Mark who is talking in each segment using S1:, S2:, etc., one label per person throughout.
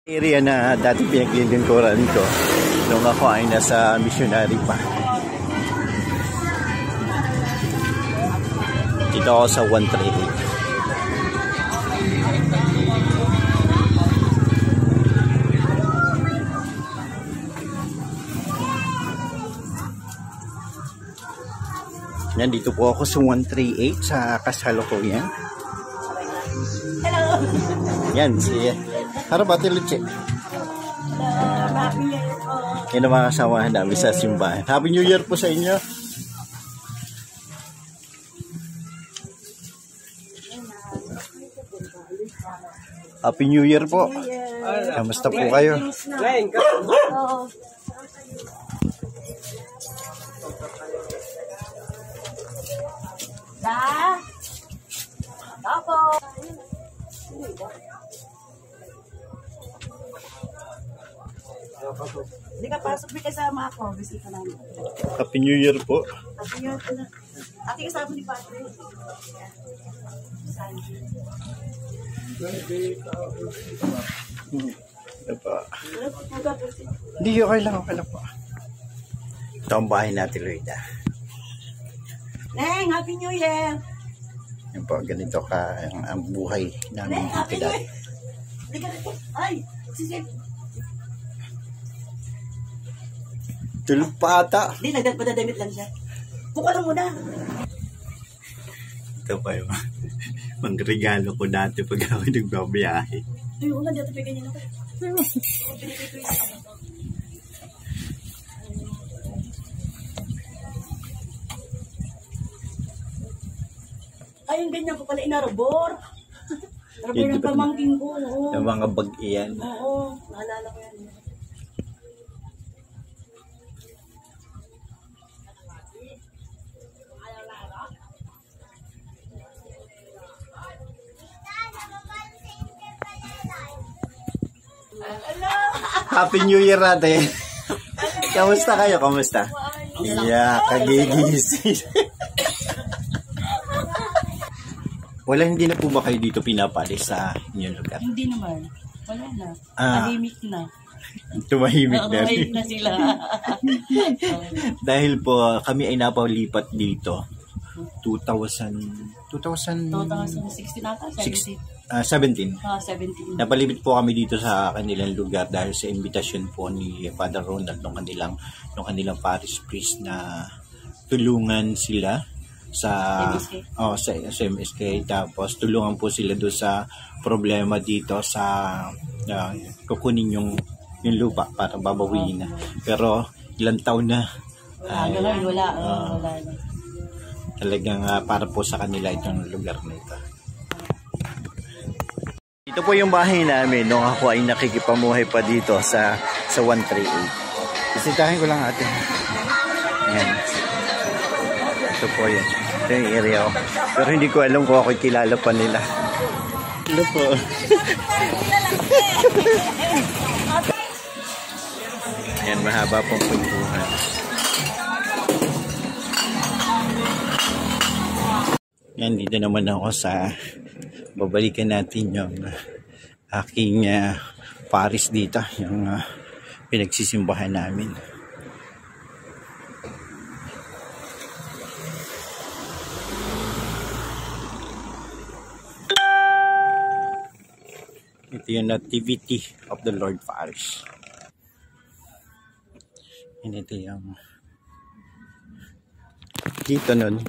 S1: Area na dati pinaglilingkuran ko nung ako ay nasa missionary pa. Dito ako sa 138. Yan, dito po ako sa 138 sa kasalukuyan.
S2: Hello!
S1: Yan, si Harabati Luche.
S2: Happy New Year po.
S1: Yan ang mga kasamahan namin sa simbahan. Happy New Year po sa inyo. Happy New Year po. Kamusta po kayo?
S2: Opo. Hindi ka pasok, may kasama ako. Bisita namin.
S1: Happy New Year po.
S2: Happy New Year po na. Ate kasama ni Padre.
S1: Hindi, okay lang po. Ito ang bahay natin, Loida.
S2: Neng, Happy New Year!
S1: Yan po, ganito ka ang buhay namin
S2: Neng, Happy
S1: dito.
S2: New Year! Ay, sisip!
S1: Tulog pa ata.
S2: Hindi, nagdadamit lang siya. Buka lang muna.
S1: Ito pa yung mga regalo ko dati pag ako nagbabiyahe.
S2: Ay, una, dito pa ganyan ako. Ay, yung ganyan ko pala inarabor. Inarabor ng pamangking ko. Oo.
S1: Yung mga bag iyan.
S2: Oo, naalala ko yan.
S1: Happy New Year ate. Kamusta kayo? Kamusta? Yeah, kagigising. Wala, hindi na po ba kayo dito pinapalis sa inyong lugar?
S2: Hindi naman. Wala na. Tahimik na.
S1: Tumahimik na.
S2: Tahimik na sila.
S1: Dahil po kami ay napalipat dito 2016
S2: nata?
S1: 17.
S2: 17.
S1: Napalibit po kami dito sa kanilang lugar dahil sa imbitasyon po ni Father Ronald nung kanilang parish priest na tulungan sila sa MSK. Tapos tulungan po sila doon sa problema dito sa kukunin yung lupa para babawiin na. Pero ilang taon na
S2: Wala.
S1: Talagang para po sa kanila itong lugar na ito. Ito po yung bahay namin nung ako ay nakikipamuhay pa dito sa 138. Bisitahin ko lang ate. Ayan. Ito po yun. Ito yung area ko. Pero hindi ko alam kung ako'y kilala pa nila. Ito po. Ayan, mahaba pong pagbuhan. Yan, dito naman ako sa babalikan natin yung aking paris dito, yung pinagsisimbahan namin. Ito yung Nativity of the Lord Parish. And ito yung dito nun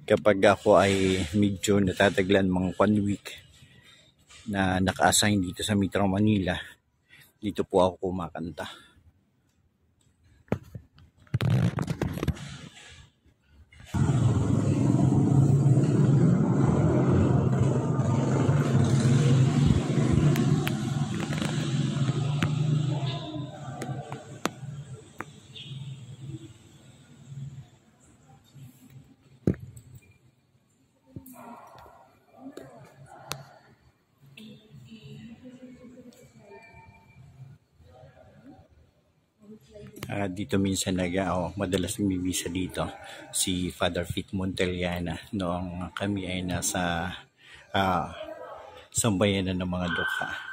S1: kapag ako ay medyo natataglan mga 1 week na naka-assign dito sa Metro Manila, dito po ako kumakanta. Dito minsan madalas nagmimisa dito si Father Fit Monteliana noong kami ay nasa sambayanan ng mga dukha.